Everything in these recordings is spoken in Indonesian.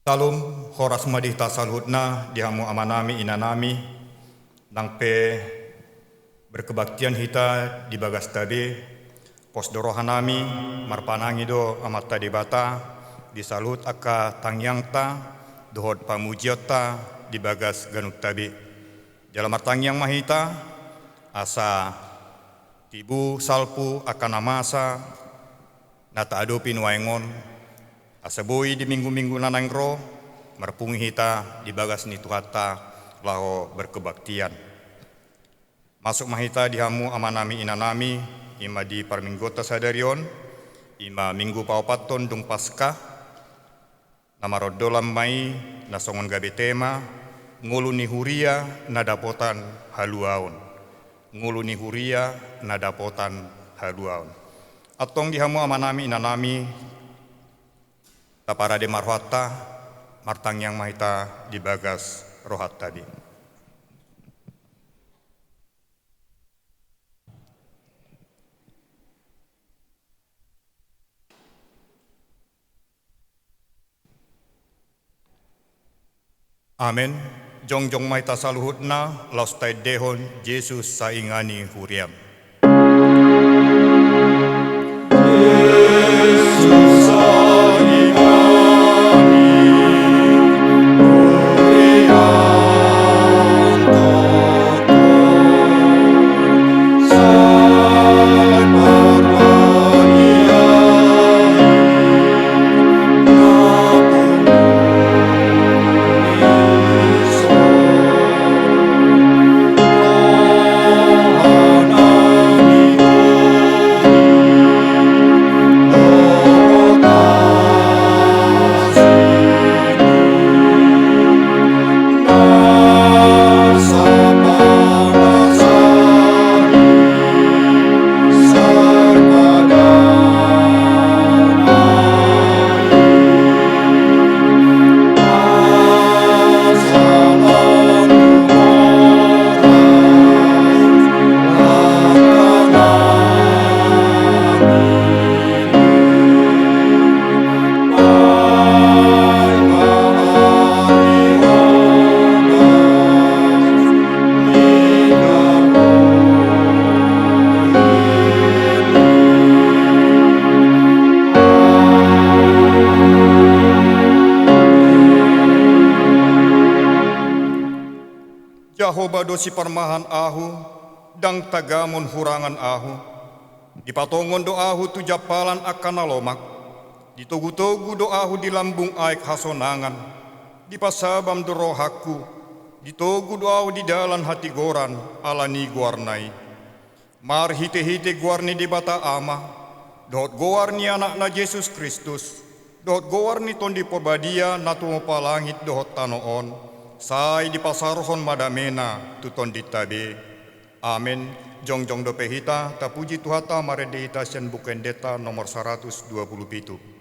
Talum horas madihta salhutna dihamu amanami inanami nangpe berkebaktian hita di bagas tadi pos dorohanami marpanangi do amat tadi bata disalut aka tangyangta dohod pamujiota di bagas ganuk tabi jalamar tangyang mahita asa tibu salpu akan namasa nata adopin waengon asaboi di minggu-minggu nanangro merpungi hita di bagas ni tuhata laho berkebaktian. Masuk mahita dihamu amanami inanami ima di parminggota sadarion ima minggu paupaton dung paskah nama rodolam mai nasongon gabe tema ngulu ni huria nadapotan haluaun ngulu ni huria nadapotan haluaun atong dihamu amanami inanami tapara de marwata martang yang mahita di bagas rohat tadi. Amen. Jongjong mahita saluhutna laustai dehon Yesus saingani huriam. Jahoba dosi parmahan ahu, dang tagamon hurangan ahu, dipatongon doahu tu japalan akan alomak, ditogu-togu doahu di lambung aik hasonangan, dipasabam dorohaku, ditogu doahu di dalan hati goran, alani guarnai. Mar hite-hite guarni di bata ama, dohot goarni anak na Yesus Kristus, dohot goarni tondi porbadia natumo palangit dohot tanoon, sai di pasarohon madamena tuton ditabe. Amin. Jongjong dope hita tapuji tuhata marede hita sen bukendeta nomor 127.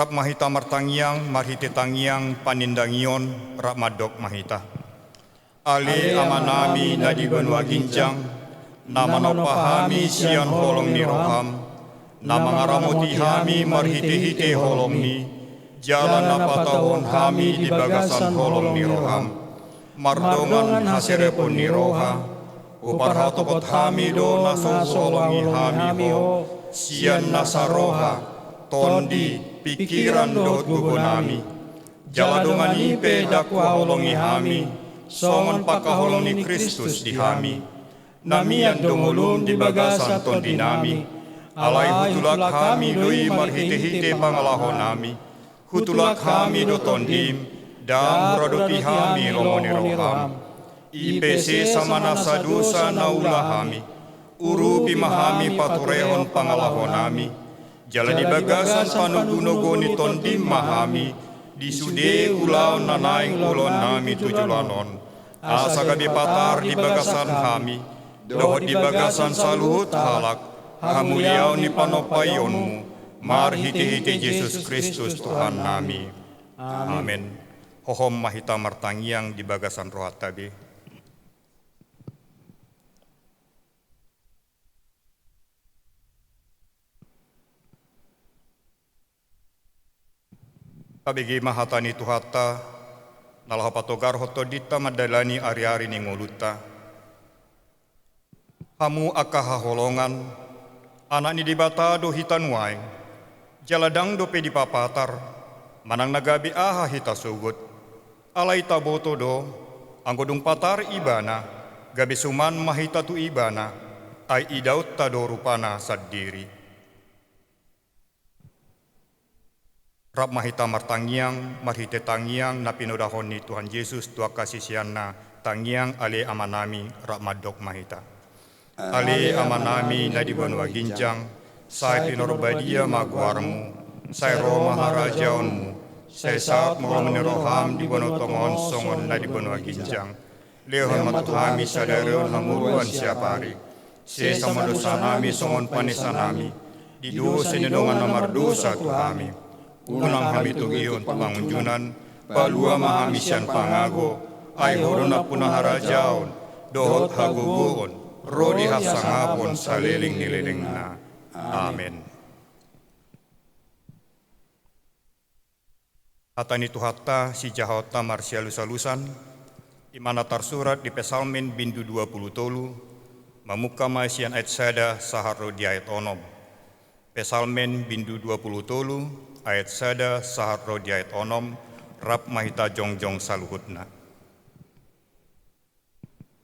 Rap mahita martangiang, marhite tangiang, panindangion, rap madok mahita. Ale amanami nadi benua ginjang, nama pahami sian holong ni roham, nama ngaramoti hami marhite-hite holong ni, jalan apa tahun hami di bagasan holong ni roham, mardongan haserepon ni roha, upar hatopot hami do naso holongi hami ho, sian nasaroha, tondi pikiran dot gugunami, jaladongan ipe dakwa holongi hami, songon pakaholong ni Kristus di hami, namian dongulum di bagasan tondi nami, alai hutulak kami doi marhite-hite pangalahon nami, hutulak kami do tondim, dan rodoti kami lomoni roham, IPC sama nasa dosa naula kami, urupi mahami paturehon pangalahon nami, jalan di bagasan panugunogo ni tondim mahami, disude ulau nanaing ulon nami tujulanon, asa gabi patar di bagasan kami, dohot di bagasan saluhut halak, hamuliau ni panopayonmu, marhite-hite Yesus Kristus Tuhan nami. Amin. Hohom mahita martangiang di bagasan rohat tabi. Kabigi mahatani tuhata, nalahapatogar hotodita madalani ari-ari ni nguluta. Hamu akaha holongan, anak ni dibatado hitan waing, jaladang dope di papatar, manang nagabi aha hita sugut, alay taboto do, anggodung patar ibana, gabi suman mahita tu ibana, ay idaut tado rupana sadiri. Rap mahita martangiang, marhite tangiang, napinodahon ni Tuhan Yesus tua kasih siana, tangiang ale amanami, rap madok mahita. Ale amanami nadi benua ginjang, sai pinorbadia maguarmu, sai Roma harajaonmu, sai saat mau meniroham di benua tongon songon nadi benua ginjang. Lehon matuhami sadareon hamuruan siapari, se sama dosa nami songon panisanami, di dosa nidongan nomor dosa tuhami. Unang hami tugiyon pangunjunan, balua mahami sian pangago, ay horona punah harajaon, dohot haguguon, rodi hasangapon sa liling-nililing na. Amen. Hatani tuhata si jahota marsialusalusan, imana tarsurat di Pesalmin bindu 20 tolu, mamuka maisian ayat sada sahar rodi ayat onom. Pesalmen bindu 20 tolu, ayat sada sahar rodi ayat onom, rap mahita jongjong saluhutna.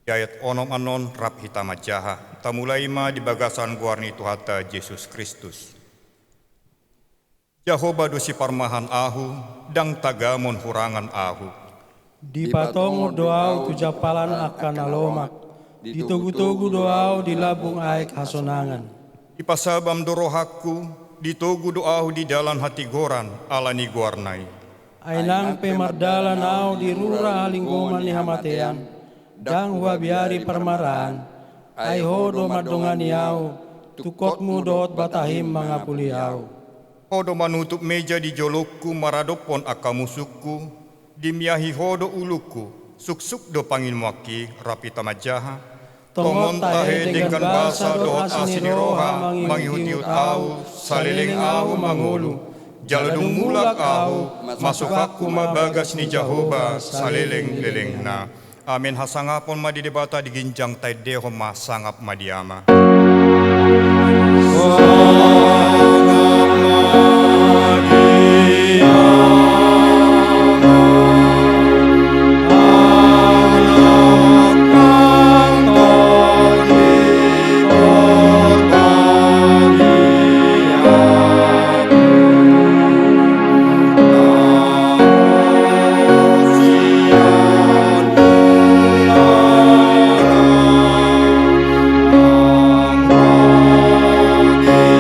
Ayat onom anon rap hita majaha, tamulai ma di bagasan guarni tuhata Yesus Kristus. Jahoba dosi parmahan ahu, dang tagamon hurangan ahu. Di patongo doau tu japalan akan alomak, di tugu-tugu doau di labung aek hasonangan. Di pasabam dorohaku, ditogu doau di dalam hati goran alani guarnai. Ainang pemardalan au di rura lingkungan ni hamatean, dang wabiari permaraan, ai hodo madongan au, tukotmu dot batahim mangapuliau. Hodo manutup meja di jolokku maradopon akamusukku, dimiahi hodo uluku, suksuk do pangin maki rapita majaha. Tongon tahe dengan basa dohot asini roha, mangihutiut au, saliling au mangulu. Jaladung mulak au, masuk aku mabagas ni Jahoba, saliling-liling na. Amin hasangapon madidebata di ginjang taideho masangap madiama.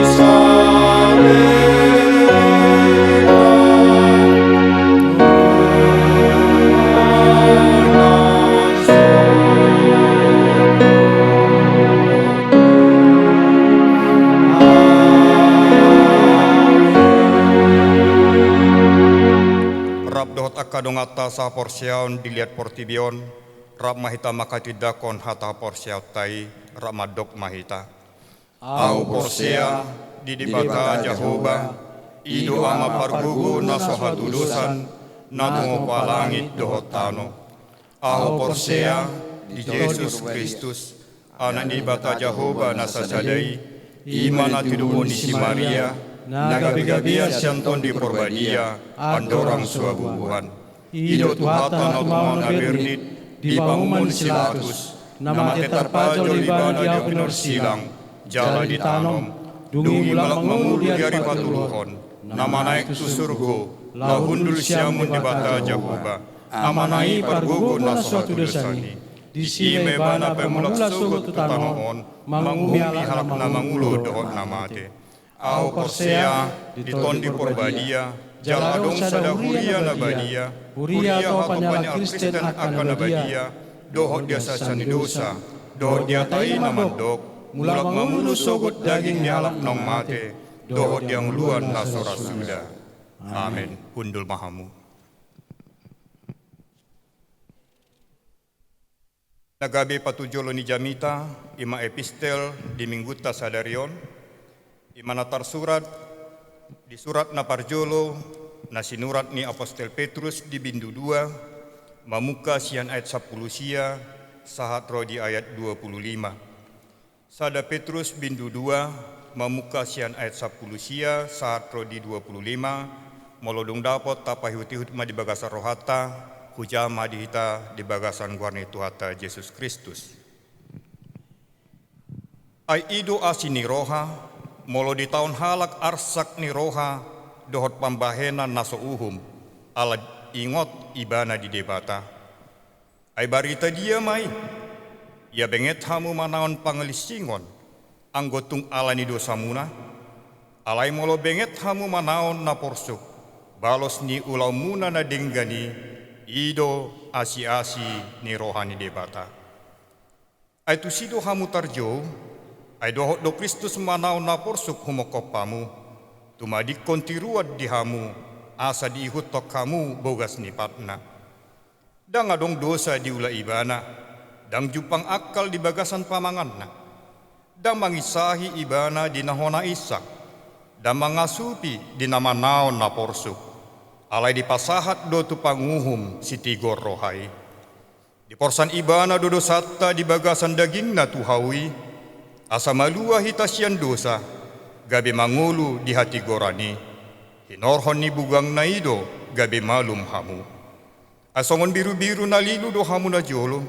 Sa kadongata sa porsiaon dilihat portibion, rap mahita makatidakon hata porsiaw tai, rap madok mahita. Au porsia, di dibata Jehovah, ido ama pargugu na sohatulusan, na tungo pa langit dohotano. Au porsia, di Jesus Kristus, anak dibata Jehovah na sasadai, iman na tidupon ni si Maria, nagabi-gabia siyanton di porbadia, andorang suabubuhan. Ido tuhatan na tumaon na bernit, di panguman silatus, na makitarpajo libana di pinorsilang, jala ditanom, dungi malak mangulu di hari patuluhon, nama naik tu surgo, lahundul siamun di bata Jehovah, amanai pargugu na suatu dosani, di sime bana pemulak sugo tu tanoon, mangumi halak na mangulo dohot namate. Au persea, di tondi porbadia, jala dong sada huria na badia, huria atau panyala Kristen akan nabadia, dohot dia sasani dosa, dohot dia tai namandok, mulak mamulu sogot daging nyalak nong mate, dohot yang luan nasora suda. Amin. Hundul mahamu. Nagabi patujolo ni jamita, ima epistel di mingguta sadarion, imana tarsurat di surat na parjolo, na sinurat ni Apostel Petrus di bindu 2, mamuka sian ayat 10 sia, sahat roh di ayat 25. Sada Petrus bindu 2, mamuka sian ayat 10 sia, sahat roh di 25, molodong dapot tapahihut-ihut ma di bagasan rohata, hujama dihita di bagasan guarni Tuhata Yesus Kristus. Ai ido asini roha, molo di tahun halak arsak ni roha, dohot pambahenan naso uhum, ala ingot ibana di debata. Ai barita dia mai, ya benget hamu manaon pangelisingon, anggotung ala ni dosa muna, alai molo benget hamu manaon na porsuk, balos ni ulau muna na denggani, ido asi-asi ni rohani debata. Ai tu sido hamu tarjo, ai dohot do Kristus manaon na porsuk humokopamu, tumadikon tiruad di hamu, asa diihutok kamu bogas nipatna. Dang adong dosa di ula ibana, dang jupang akal di bagasan pamanganna, dang mangisahi ibana di nahona isak, dang mangasupi di nama naon na porsuk, alai di pasahat do tu panguhum si tigor rohai. Di porsan ibana do dosata di bagasan daging na tuhawi, asa malua hitasian dosa, gabe mangulu di hati gorani, hinorhon ni bugang na ido, gabe malum hamu. Asongon biru-biru na lilu do hamu na jolo,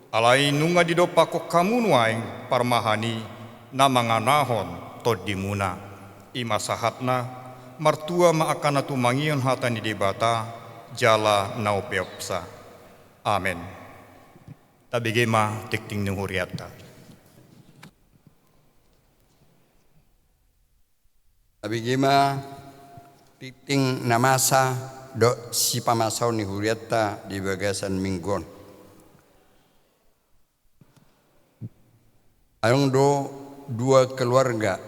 alai nunga di do pakok kamu nuaing parmahani, na manganahon tod di muna, ima sahatna, martua maakana tumangion hata ni debata, jala naupeopsa. Amen. Tabigema tikting ng huriata. Abigima titing namasa do si pamasaw ni huriata di bagasan minggon. Ayong do dua keluarga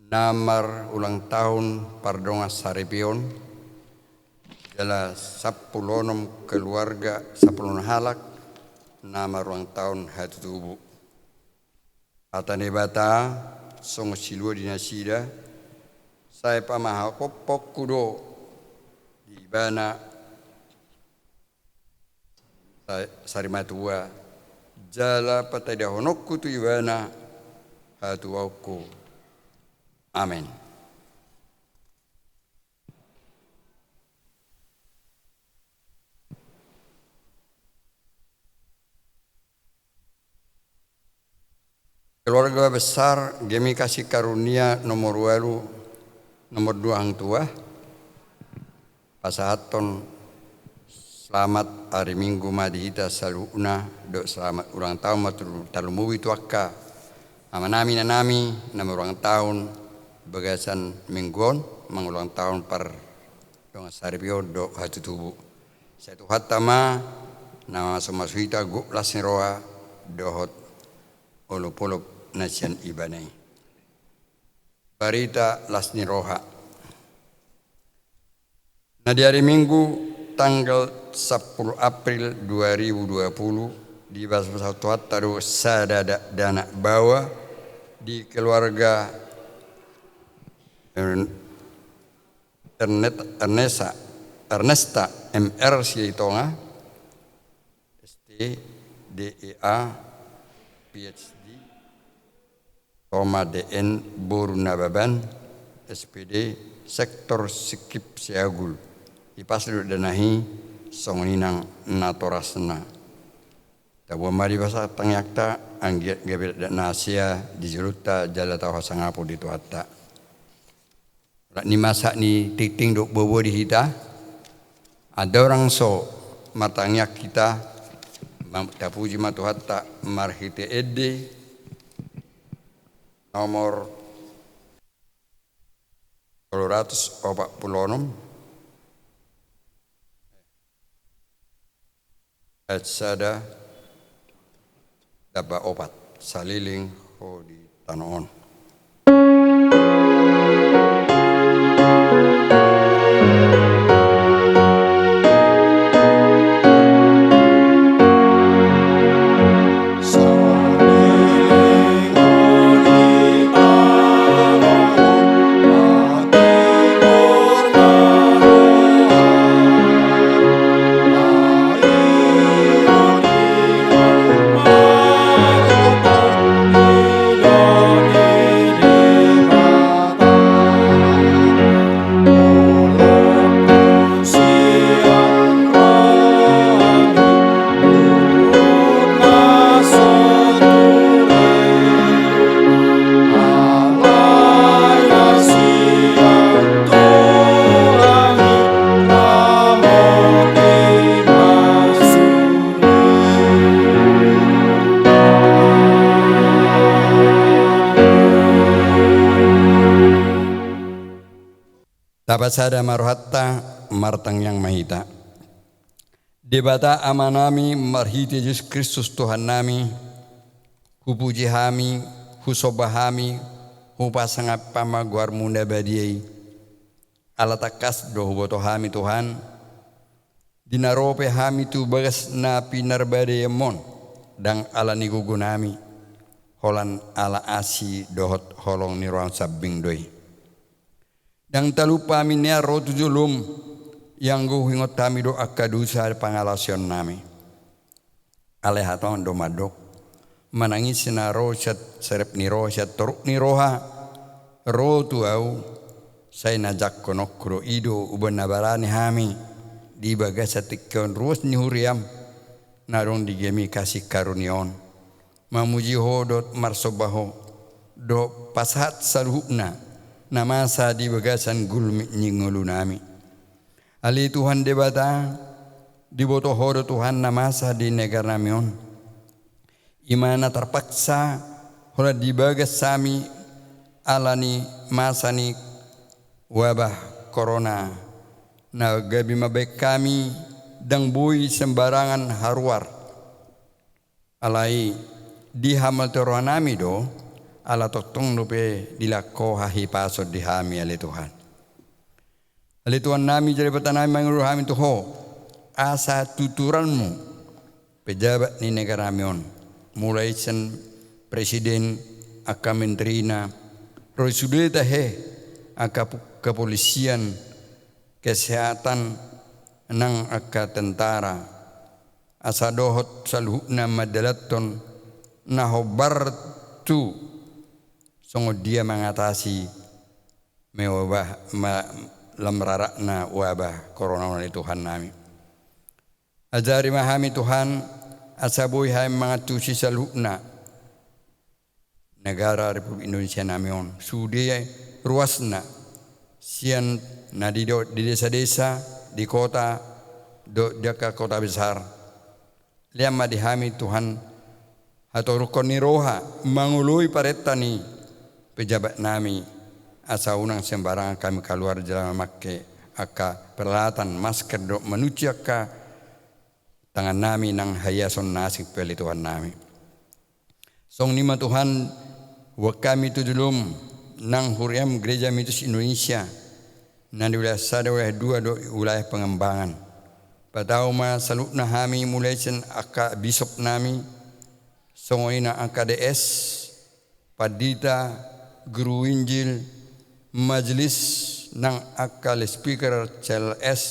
namar ulang tahun pardongas saripion jala 10 keluarga 10 halak namar ulang tahun hatu tubuh. Atane bata song silua di nasida, saya pamaha kopok kudo di bana sarimatua jala patada honokku tu ibana hatuauku. Amin. Keluarga besar Gemi Kasih Karunia nomor 2 hang tua pasahaton selamat hari Minggu madihita saluna do selamat ulang tahun matur talumuwi tuakka amanami nanami nama ulang tahun bagasan mingguon mangulang tahun par dong saripio do hatu tubuh satu hatama nama somasuita gu lasneroa dohot olop-olop nasian ibanai. Barita lasni roha. Nah di hari Minggu tanggal 10 April 2020 di Basasatu Taru Sadada Dana Bawa di keluarga Ernesta MR Siaitonga ST DEA PhD Toma DN Borunababan SPD Sektor Sikip Siagul Ipaslu danahi songinang natorasna. Tabu mari basa tangyakta anggiat gabil dan nasia di juruta jala tahu sangapu di tuatta. Ni masa ni titing duk bobo di hita. Ada orang so matangyak kita tapuji matuhatta marhite edde nomor 246 Atsada daba opat saliling ho di tanoon. Tapasada maruhatta martang yang mahita. Debata amanami marhiti Yesus Kristus Tuhan nami, hupuji hami, husobahami, hupasangap pamaguar munda badiai, alatakas do huboto hami Tuhan, dinarope hami tu bagas na pinarbadayamon, dang ala nigugunami, holan ala asi dohot holong ni ruang sabing doi. Dang talupa minia rotu julum yang guhingot kami do akadusa pangalasion nami. Alehaton do madok manangis na rosyat serep ni rosyat toruk ni roha rotu au say najak konok kuro ido uban nabarani hami di bagasatikon ruas ni huriam narong digemi kasih karunion mamuji hodot marsobaho do pashat saluhna namasa di bagasan gulmi nyingulu nami. Ali Tuhan debata di boto hodo Tuhan namasa di negara namion. Imana terpaksa hoda di bagas sami alani masani wabah corona. Na gabi mabek kami dang bui sembarangan haruar. Alai di hamal terohanami do. Ala totong lupe dilako hahi pasod di hami ali Tuhan. Ali Tuhan nami jadi nami manguru hami tuho asa tuturanmu pejabat ni negara mion mulai sen presiden aka menterina roy sudeta he aka kepolisian kesehatan nang aka tentara asa dohot saluhna madalaton nahobar tu songo dia mengatasi mewabah lamrarakna wabah corona oleh Tuhan nami. Ajari mahami Tuhan asabui hai mengatusi salukna negara Republik Indonesia namion sudie ruasna sian na di desa-desa di kota do deka kota besar liama dihami Tuhan atau rukun niroha mangului paretani pejabat nami asa unang sembarangan kami keluar jalan make aka peralatan masker do menuju aka tangan nami nang hayason nasik peli Tuhan nami. Song nima Tuhan wa kami tu dulum nang huriam gereja mitus Indonesia na di wilayah sada wilayah 2 do wilayah pengembangan. Patauma salutna hami mulai sen aka bisop nami songoina AKDS padita guru Injil majelis nang akal speaker CLS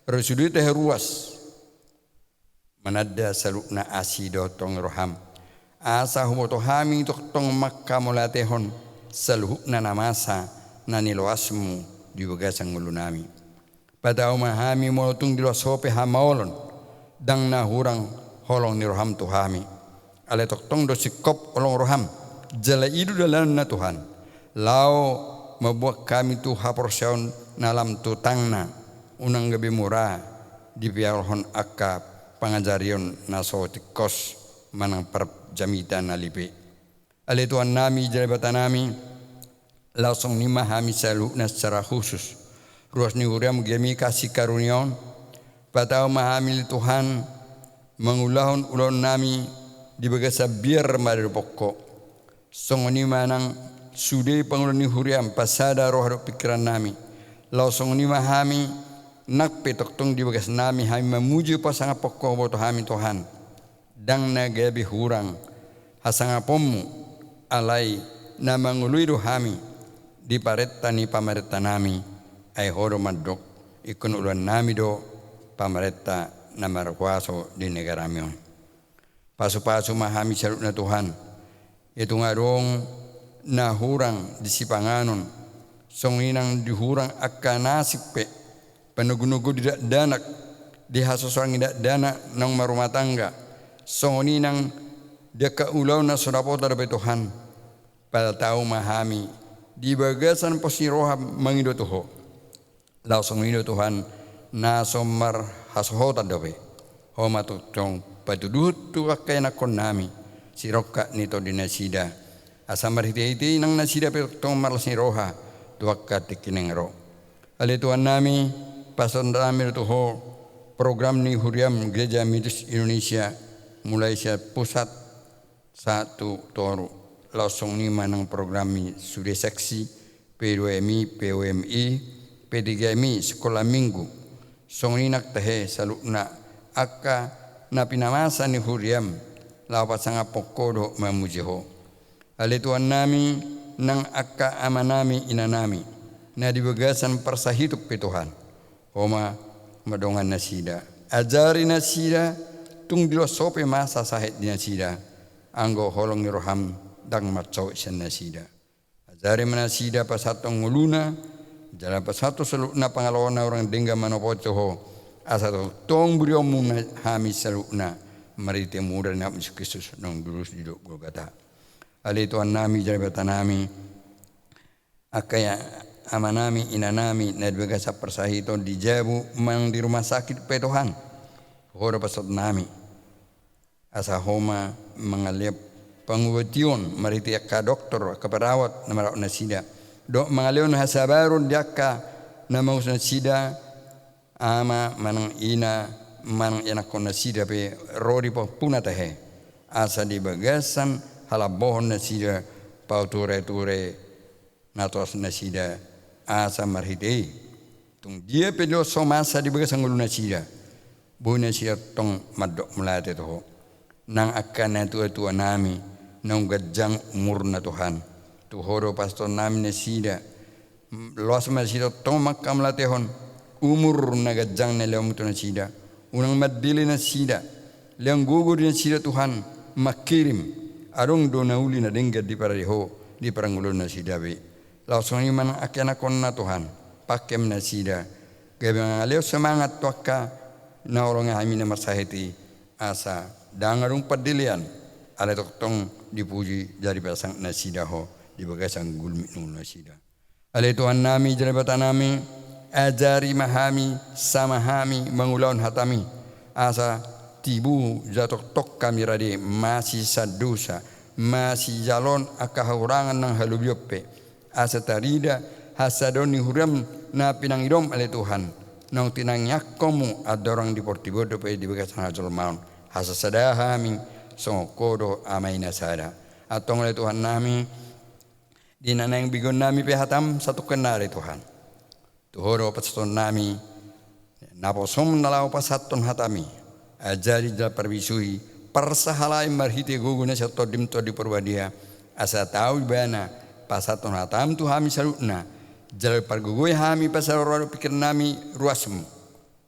resudite ruas manada salutna asido tong roham asa humoto hami tok tong makka molatehon saluhna namasa naniloasmu di bagasang ngulunami. Pada umahami molotung di sope hamaolon dang na hurang holong ni roham tuhami ale toktong do sikop olong roham jala idu dalam na Tuhan lao membuat kami tu haporsaun nalam tutangna unang gabi murah di piarhon akka pangajarion naso tikos manang perjamitan nalipe ale Tuhan nami jabatan nami langsung nimahami salukna secara khusus. Ruas ni huriam gemi kasih karunion patau mahamil Tuhan mengulahun ulon nami di bagasa biar madu pokok songoni manang sude pangulan ni huriam pasada roh pikiran nami lau songoni mahami nak petok tong di bagas nami hami memuji pasang pokok boto hami Tuhan dang na gabi hurang hasanga pommu alai na manguluidu hami di paretta ni pameretta nami ay horo madok ikun ulan nami do pameretta na markuaso di negara mion. Pasu-pasu mahami salutna Tuhan. Itu ngarong na hurang di sipanganon. Songinang di hurang akka nasik pe. Panugunugo di danak. Di hasosang ida dana nang marumah tangga. Songinang deka ulaw na sodapota dapat Tuhan. Pada tahu mahami. Di bagasan posiroha mangido tuho. Langsung ini Tuhan na somar hasohota dawe homa tutong patudut tu akay nakon nami siroka nito dinasida asamar hiti nang nasida petong malas ni roha tu akka tikinengro ale Tuhan nami pason nami tuho program ni huriam Gereja Medis Indonesia mulai sia pusat 1 toru langsung ni manang program ni sudah seksi P2MI POMI P3MI sekolah minggu songinak tahe salukna akka na pinamasa ni huriam lapat sanga pokodo mamujiho ale Tuhan nami nang akka amanami inanami na dibagasan persahituk pe Tuhan homa madongan nasida ajari nasida tung dilo sope masa sahid nasida anggo holong ni roham dang matso sen nasida ajari manasida pasatong nguluna jalan pasatu selukna pangalawana orang dengga manopocoho asa tong beliau muna hami selukna marite muda na Yesus nong dulus di Golgota ale Tuhan nami jabatan nami akaya amanami inanami na bagasa persahito di jabu mang di rumah sakit pe Tuhan hora pasat nami asa homa mengalip pangubation marite ka doktor ka perawat na marak nasida do mangaleon hasabarun diakka nama usna sida ama manang ina manang enakon sida pe rodi po punata he asa di bagasan halabohon sida pauture natos sida asa marhide tung dia pe do somasa di bagasan nguluna sida buna sida tong madok melate to nang akan tu nami nang gajang umurna Tuhan tuhoro pastor nami nesida los masida tong makam latehon umur nagajang na leom tu nasida unang madili nasida leang gugur nasida Tuhan makirim arong do nauli na denggat di paraho di parangulon nasida be langsung iman akena konna Tuhan pakem nasida gabe ngaleo semangat tuaka na orang hami na masahiti asa dangarung padilian ale tong dipuji dari pasang nasida ho di bagasang gulmi nung nasida. Ale Tuhan nami jabatan nami ajari mahami samahami mengulaun hatami asa tibu jatuh tok kami rade masih sadosa masih jalon akahurangan nang halubiope asa tarida hasadoni huram na pinangidom ale Tuhan nang tinangyak komu adorang di portibodo pe di bagasang hajol maun hasa sadahami songokodo amai nasada atong ale Tuhan nami di nanang bigon nami pehatam satu kenari Tuhan. Tuhoro paston nami, naposom nalau pasaton hatami, ajari jal perbisui, persahalai marhite guguna satodim to di perwadia, asa tahu bana pasaton hatam tu hami salutna, jal pergugui hami pasaroro pikir nami ruasmu,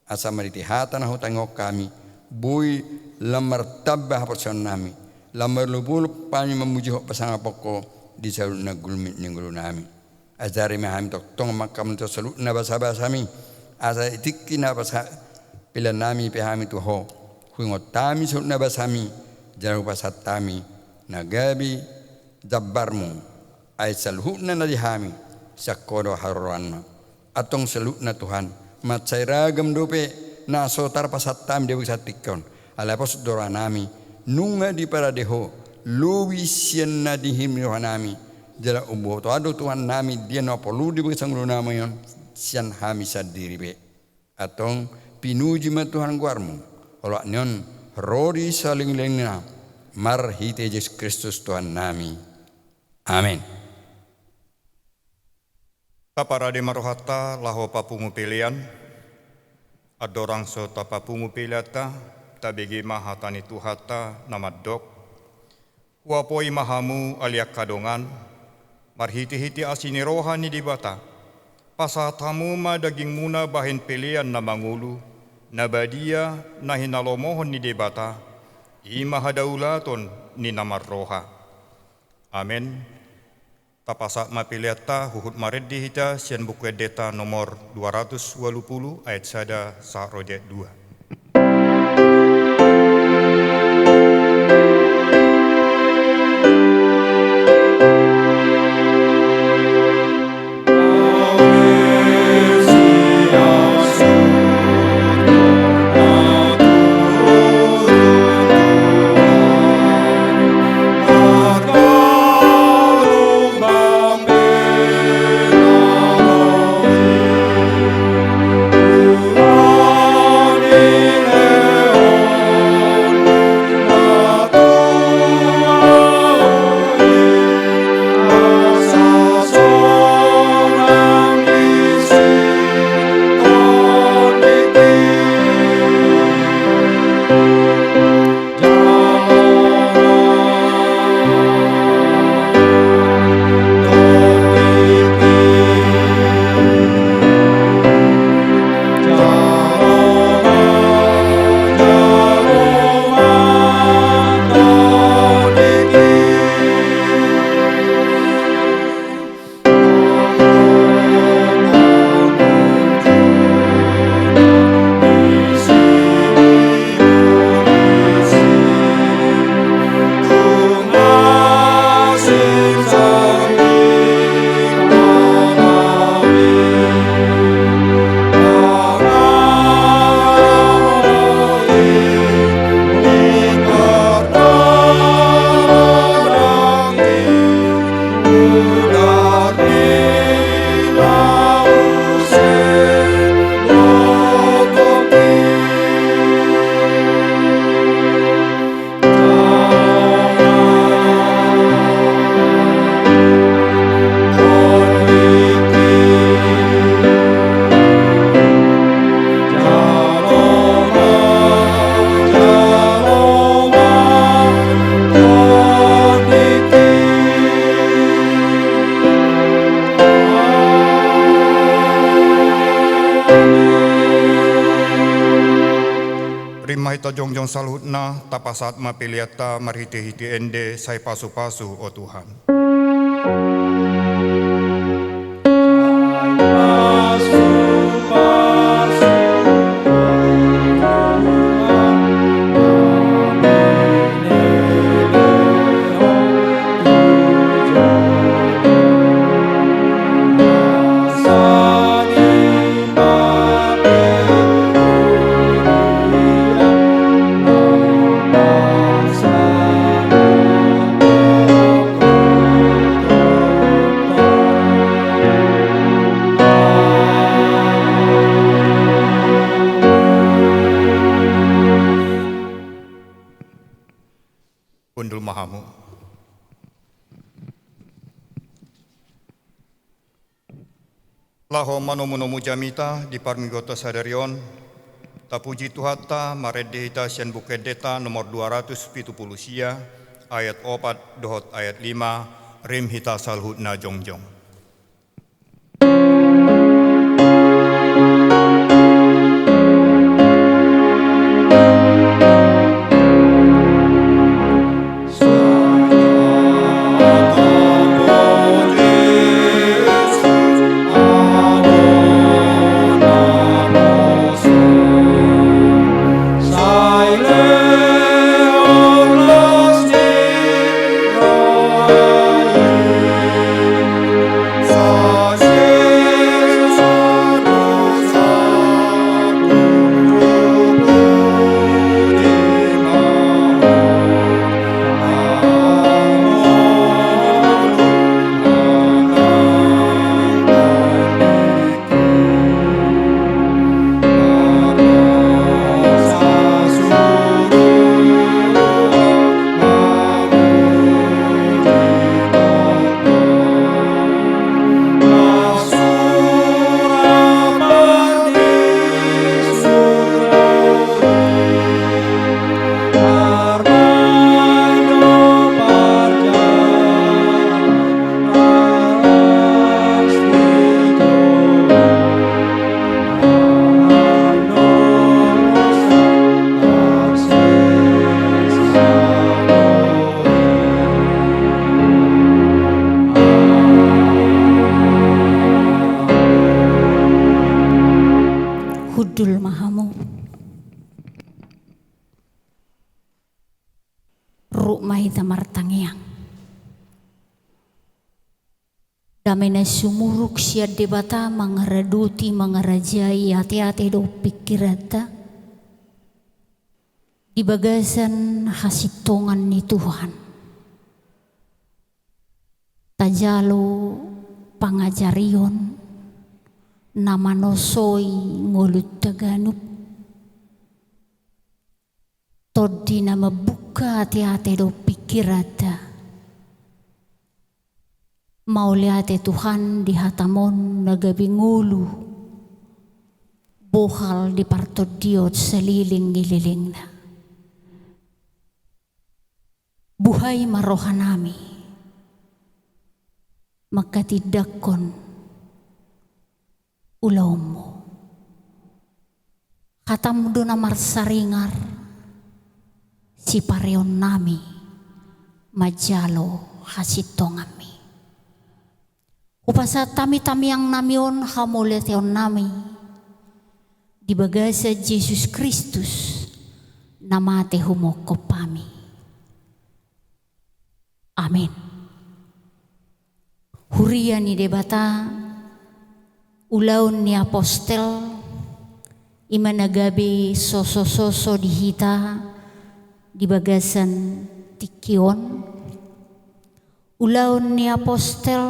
asa mariti hatan hutangok kami, bui lamar tabah pason nami, lamar lubul pani memuji pasang poko di salutna gulmit ninggulu nami. Ajari maham tok tong makam to salutna basa-basa mi asa itikina basa pila nami pehami tu ho huingot tami salutna basami jaru pasat tami nagabi jabbarmu ay salutna nadihami sakodo haruanna atong salutna Tuhan matsai ragam dope na sotar pasat tami dewi satikon ala pos dora nami nunga di para deho luwi sian nadihim rohanami jala umbo to ado Tuhan nami dia no perlu dibesang lu nama yon sian hami sadiri be atong pinuji ma Tuhan guarmu olak nyon rodi saling lengna marhite Yesus Kristus Tuhan nami amin. Taparade marohata laho papungu pilihan adorang so tapapungu pilata tabigi mahatani tuhata namadok wapoi mahamu aliak kadongan marhiti-hiti asini rohani di bata pasatamu ma daging muna bahin pilihan na mangulu na badia na hinalomohon ni debata ima hadaulaton ni namar roha amin. Tapasak mapiliata huhut mareddi hita sian buku deta nomor 220 ayat sada sa rojet 2. Rimai jongjong salhutna tapasat mapiliata marhiti-hiti ende sai pasu-pasu o Tuhan. Undul mahamu. Laho manomu jamita di parmigota sadarion, tapuji Tuhata maredehita sian bukedeta nomor 270 sia, ayat 4 dohot ayat 5, rim hita salhutna jongjong. Hudul mahamu Rukmahita martangiang damena sumuruk siad debata mangaraduti mangarajai hati-hati do pikirata di bagasan hasitongan ni Tuhan tajalo pangajarion nama nosoi ngolut taganup todi nama buka hati-hati do pikirata mau lihat Tuhan di hatamon nagabi ngulu bohal di partodiot seliling-gililingna buhay marohanami maka tidakon ulaumu hatam do namar saringar si pareon nami majalo hasitongami upasa tami-tami yang namion hamoleteon nami di bagasa Yesus Kristus namate humokopami amin. Hurian ni debata ulaun ni apostel imanagabi soso-soso dihita di bagasan tikion ulaun ni apostel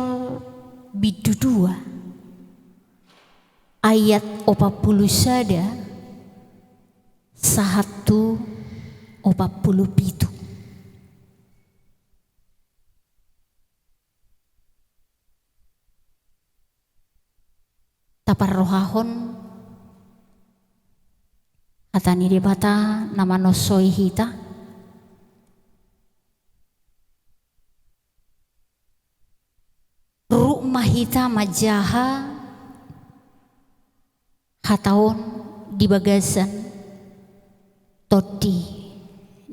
bidudua ayat 40 sada sahatu 47 taparrohahon atani debata nama nosoi hita rumah hita majaha hataon di bagasan todi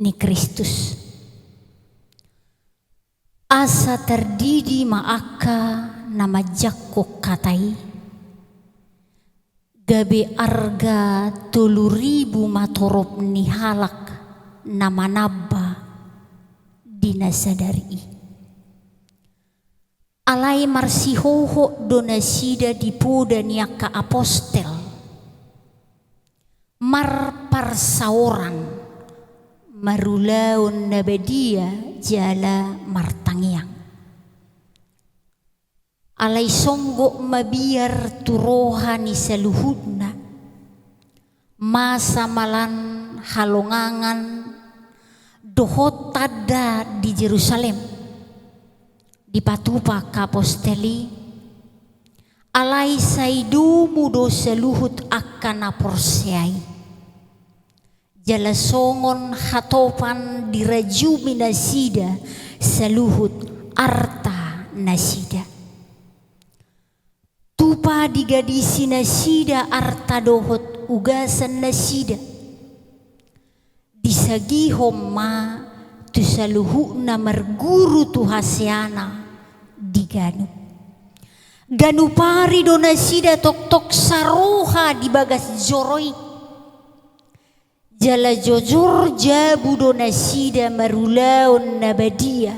ni Kristus asa terdidi maaka nama jakko katai gabe arga 3.000 matorop ni halak nama nabba dinasadari alai marsihoho donasida dipoda niaka apostel mar parsaoran marulaun nabadia jala martangiang alai songgo mabiar turohani saluhudna masa malan halongangan dohot tada di Jerusalem di patupa kaposteli alai saidumu dosa luhut akan aporseai. Jala songon hatopan dirajumi nasida saluhut arta nasida. Tupa digadisi nasida arta dohot ugasan nasida. Disagihom ma tu saluhuna marguru tu haseana diganu. Ganu pari do nasida tok saroha di bagas joroi. Jala jojor jabu do nasida marulaun nabadia.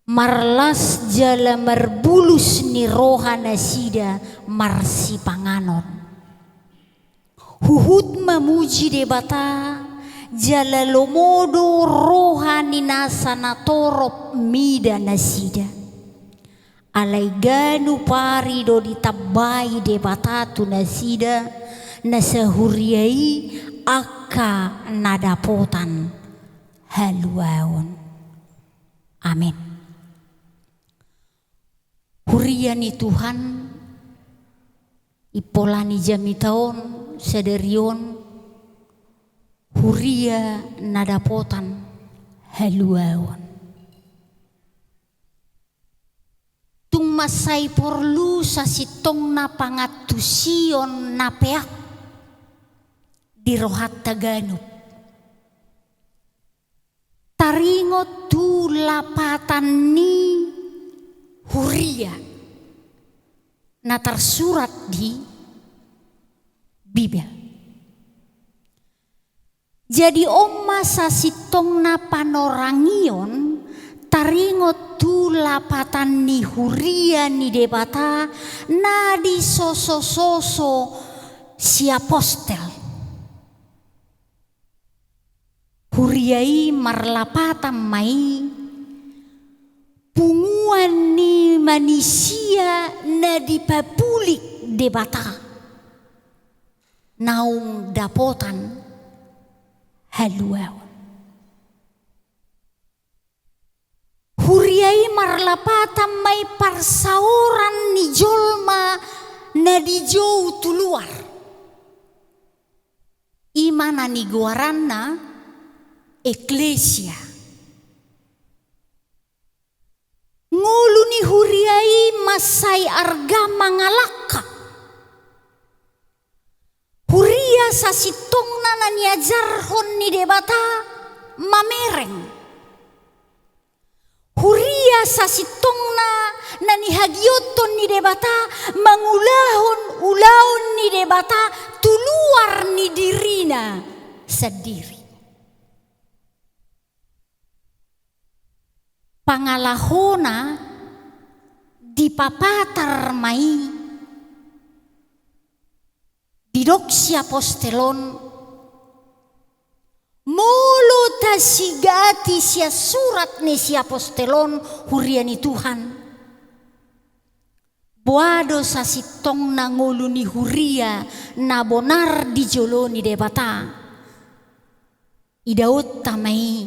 Marlas jala marbulus ni roha nasida marsi panganon. Huhut mamuji debata jala lomodo roha ni nasa natorop mida nasida. Alai ganu pari do ditabai debata tu nasida nasahuriai aka nadapotan haluaun. Amin. Huriani Tuhan ipolani jami taon sadarion huria nadapotan haluaun. Tung masai porlu sasitong na pangatusion na peak di rohat Taganub. Taringot tu lapatan ni huria na tersurat di Bibel. Jadi oma sasitong na panorangion taringot tu lapatan ni huria ni debata na di soso-soso si apostel. Huriai marlapatan mai punguan ni manusia na dipapulik debata naung dapotan haluawan. Huriai marlapatan mai parsauran ni jolma na di jauh tu luar. Imana ni guaranna eklesia. Ngulu ni huriai masai arga mangalaka. Huria sasitong na niajarhon ni debata mamereng. Huria sasitong na nihagioton ni debata mangulahon ulaon ni debata tuluar ni dirina sendiri. Pangalahona dipapatar mai didok si apostelon molo tasigati sia surat ni si apostelon huriani Tuhan. Buado sasitong na ngulu ni huria na bonar di joloni debata. Idaot tamai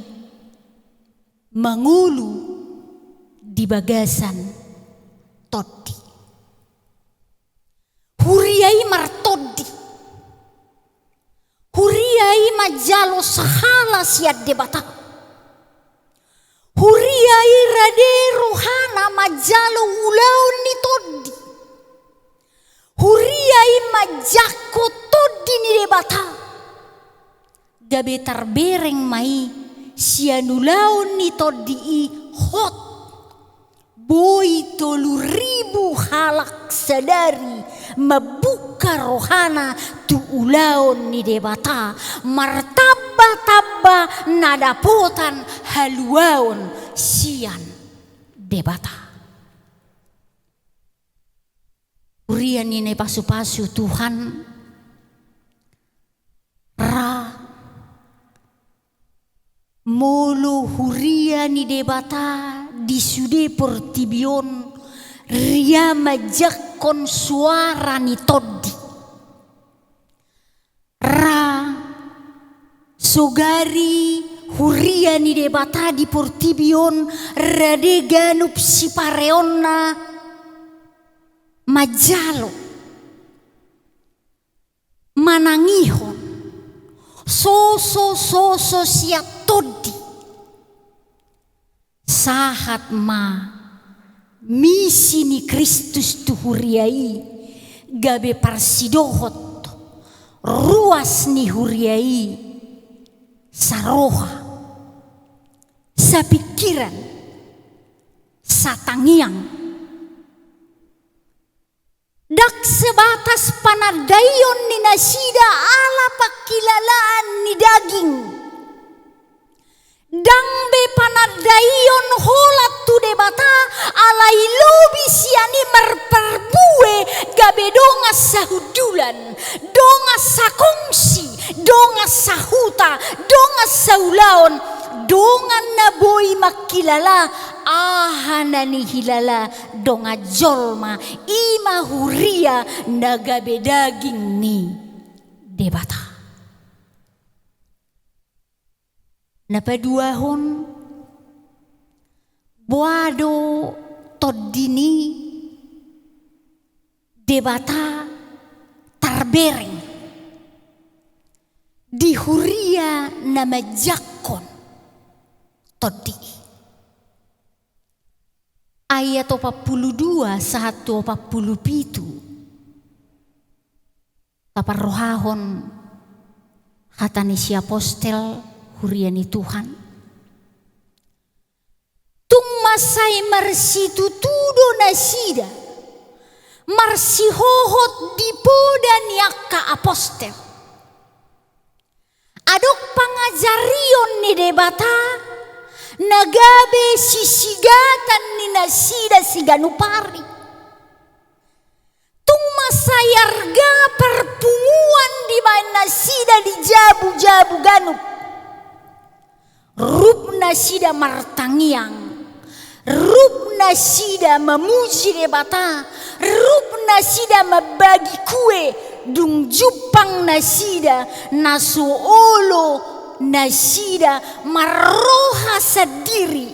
mangulu di bagasan todi. Huriai martodi. Huriai majalo sahala siat debata. Huriai rade rohana majalo ulaun ni todi. Huriai majako todi ni debata. Gabe terbereng mai sianulaun ni todi i hot. Boy 3.000 halak sadari mabuka rohana tu ulaon ni debata martaba-taba nadapotan haluaon sian debata. Urian ini pasu-pasu Tuhan ra molo huria ni debata di sude portibion ria majakon suara ni todi ra sogari huria ni debata di portibion rade ganup si pareonna majalo, manangihon, soso siap todi, sahat ma misi ni Kristus tuhuriai, gabe parsidohot, ruas ni huriai, saroha, sapikiran, satangiang, dak sebatas panadayon ni nasida ala pakilalaan ni daging. Dang be panadayon holat tu debata alai lobi siani merperbue gabe donga sahudulan, donga sakongsi, donga sahuta, donga saulaon, donga naboi makilala, ahana ni hilala, donga jolma, ima huria nagabe daging ni debata. Napaduahon boado todini debata tarbereng di huria nama jakon todi ayat 42 147 taparrohahon hatani si apostel huriani Tuhan tung masai marsi tutudo nasida marsi hohot dipoda niaka apostel adok pangajarion ni debata nagabe sisigatan ni nasida siganupari tung masayarga perpunguan di mana nasida di jabu-jabu ganup rup nasida martangiang, rup nasida memuji debata, rup nasida membagi kue, dung jupang nasida, nasu olo nasida maroha sendiri,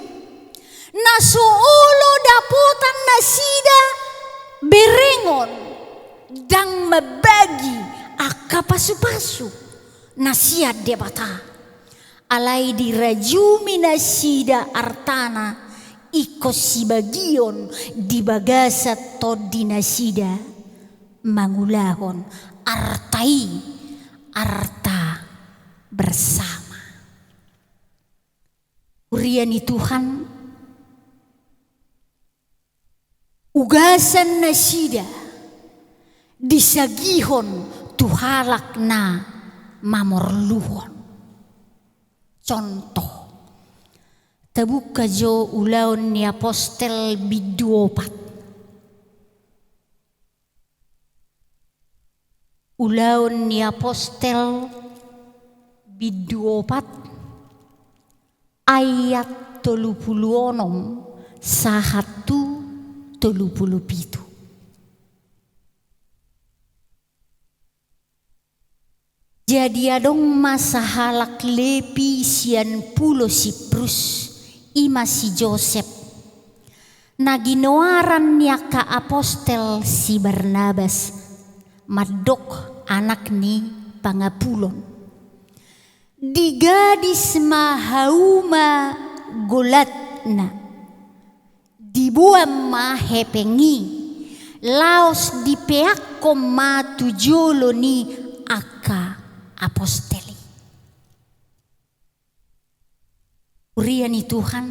nasu olo dapotan nasida berengon, dang membagi aka pasu-pasu nasihat debata. Alai dirajumi nasida artana iko sibagion di bagasa todi nasida mangulahon artai arta bersama. Uriani Tuhan ugasan nasida disagihon tuhalak na mamorluhon. Contoh, tabuka jo ulaon ni apostel biduopat. Ulaon ni apostel biduopat ayat 36 sahatu 37. Jadi adong masa halak lepi sian pulo Siprus ima si Joseph naginoaran niya ka apostel si Barnabas madok anak ni pangapulon di gadis mahauma golatna dibuam mahepengi laos di peakkom matujolo ni aka aposteli. Uriani Tuhan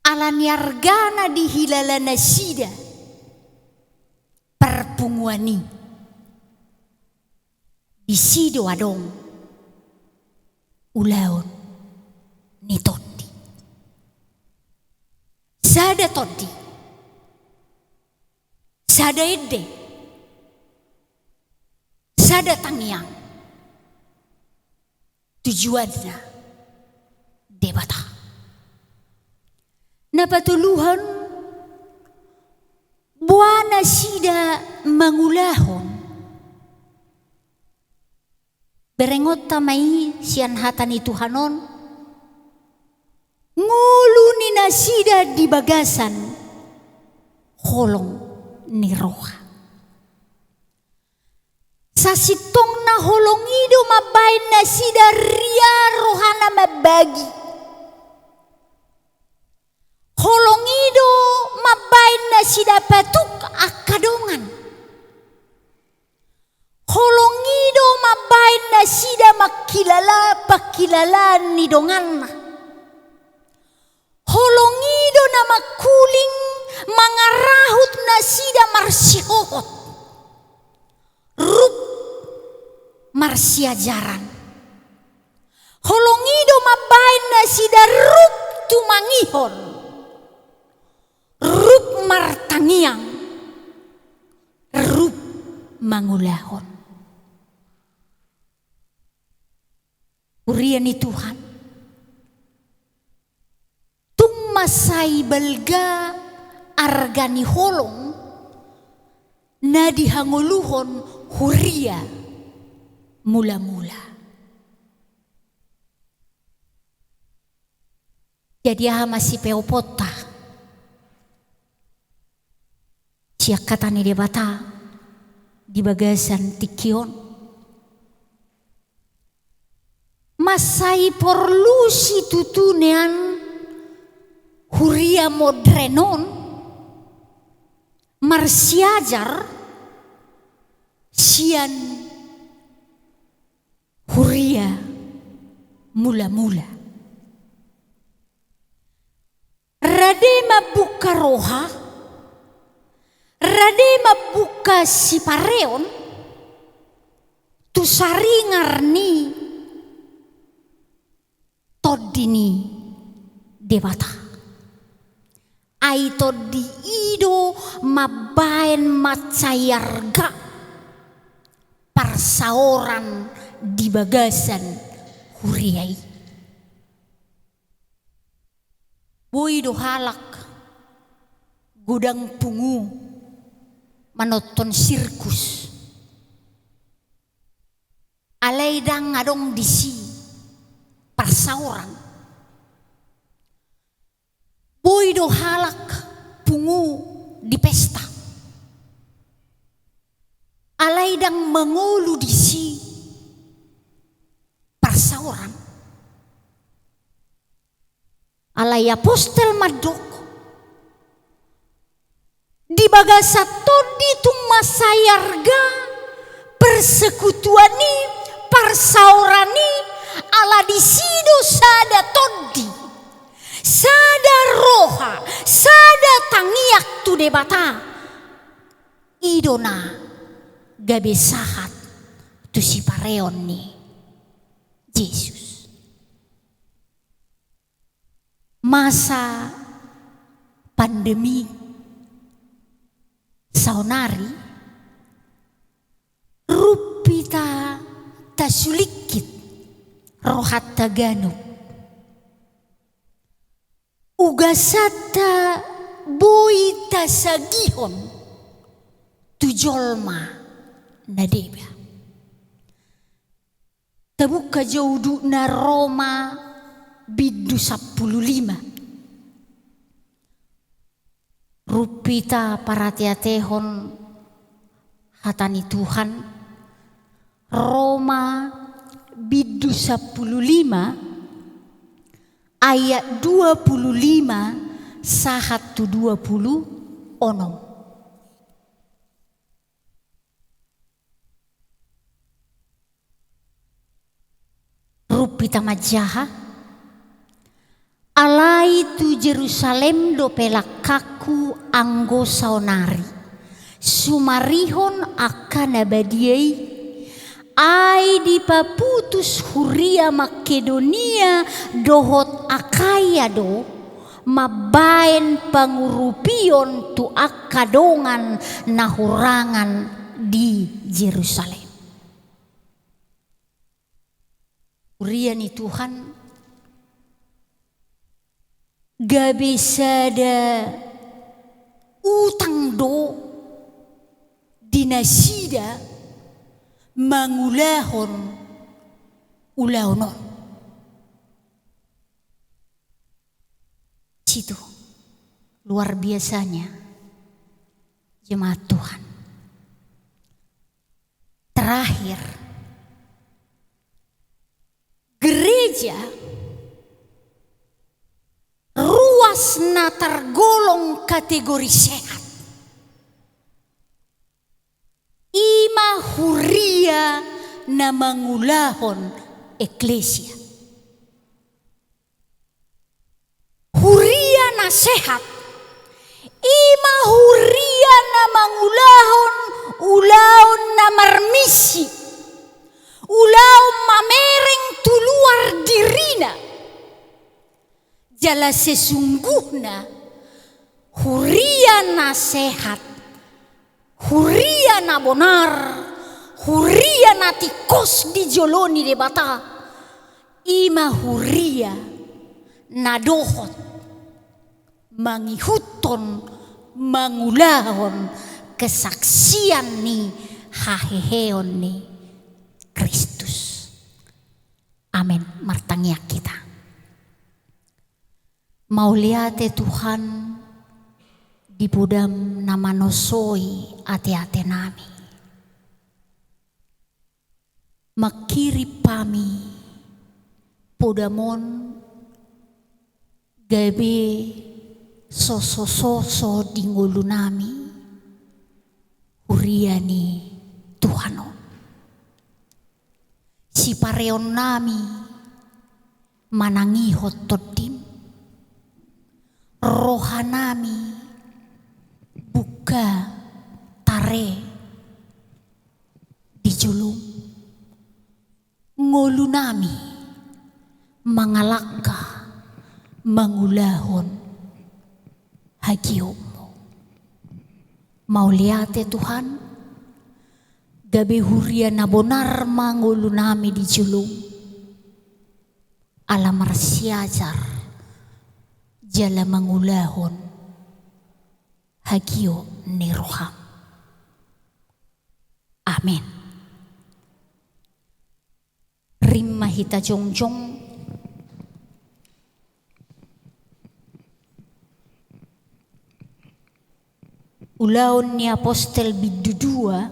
ala niargana dihilala nasida perpunguani isido adong ulaon ni todi sada todi sada ede sada tangiang tujuannya debata napatuluhan buana sida mangulahon berengot tamai sian hatani Tuhanon ngulu ni nasida di bagasan holong ni roha. Sasitong na holong ido mabain na sidaria rohana mabagi. Holong ido mabain na sidapatuk akadongan. Holong ido mabain na sida makilala pakilalan ni donganna. Holong ido na makuling mangarahut na sida marsihot. Rup marsiajaran. Holong ido mabain na sida rup tumangihon. Rup martangiang. Rup mangulahon. Urian ni Tuhan. Masai balga argani holong na dihanguluhon huria mula-mula. Jadi masih peopota siak kata ni debata di bagasan tikion masai porlusi tutunean huria modrenon marsiajar sian huria mula-mula. Rade mabuka roha, rade mabuka sipareon, tu saringarni todini debata. Aito di ido mabain macayarga parsaoran di bagasan huriai. Boido halak gudang pungu manoton sirkus. Alaidang adong disi parsaoran. Boido halak pungu di pesta. Alaidang mengulu disi parsaoran. Alai apostel madok di bagasato di tumasayarga persekutuani parsaorani ala disido sada todi. Sada roha, sada tangiak tu debata. Idona gabe sahat tu si pareon ni Yesus. Masa pandemi saunari rupita tasulikit rohat taganu. Ugasata boy tasagihon tujolma nadeba. Tabuka jaudu na Roma bidu 15. Rupita paratiatehon hatani Tuhan. Roma bidu 15 ayat 25 sahat 20 onom. Rupita majaha alai tu Jerusalem do pelakaku anggo saonari sumarihon akan abadiai ai dipaputus huria Makedonia dohot Akaya do mabain pangurupion tu akadongan nahurangan di Jerusalem. Huria ni Tuhan gak bisa ada utang do dinasida mangulahon ulaunon. Situ luar biasanya Jemaat Tuhan. Terakhir, gereja ruas na tergolong kategori sehat. Ima huria na mangulahon eklesia. Huria na sehat. Ima huria na mangulahon ulaon na marmisi. Ulaon mamereng tuluar dirina. Jala sesungguhna huria na sehat. Huria na bonar. Huria na tikos di joloni de bata. Ima huria na dohot. Mangihuton mangulahon kesaksian ni haheheon ni Kristus. Amin. Martangya kita. Mauliate Tuhan di budam nama nosoi ate-ate nami. Makiri pami podamon gabe soso-soso di ngulu nami huriani Tuhanon. Si pareon nami manangi hotodim rohanami buka tare di julung ngulu nami mangalaka mangulahon hagiomo. Mauliate Tuhan gabe huria na bonar mangulu nami di julung alamar siajar jala mangulahon hagio ni roham. Amin. Rimma hita jongjong ulaon ni Apostel Bidudua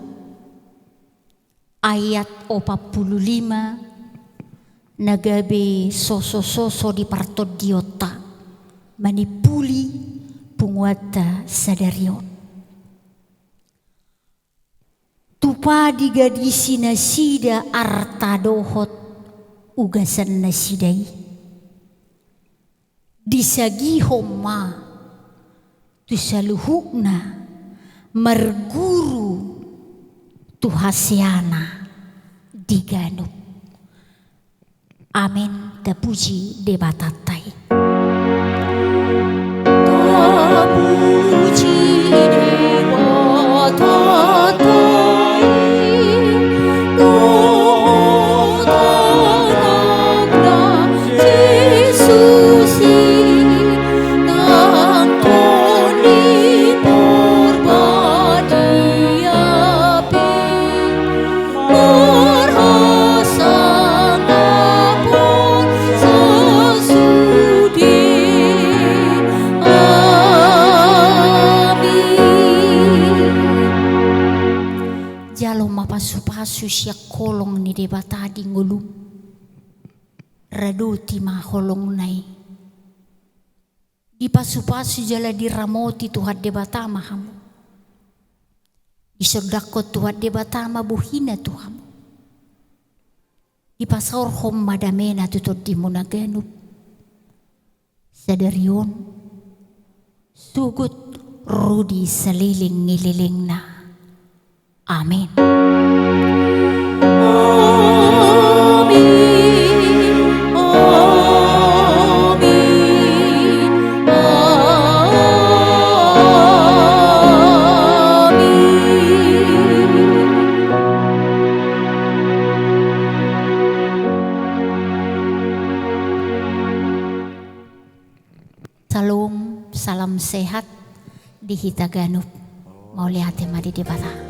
ayat 45 nagabe soso-soso di partod diota manipuli punguata sadarion. Tupa digadisi nasida arta dohot ugasan nasidai. Disagihom ma tusaluhukna marguru tuhasiana diganup. Amin. Terpuji debatatai. Terpuji debatatai. Pasu-pasu siya kolong ni debata di ngulum raduti ma holong nai di pasu-pasu jala di ramoti tuhat debata mahamu di sordako tuhat debata ma buhina tuhamu di pasor hom madamena tutod di munaganup sadarion sugut rudi saliling ngililing na. Amin. Salam, salam sehat di Hitaganup. Mau lihat madi di bata.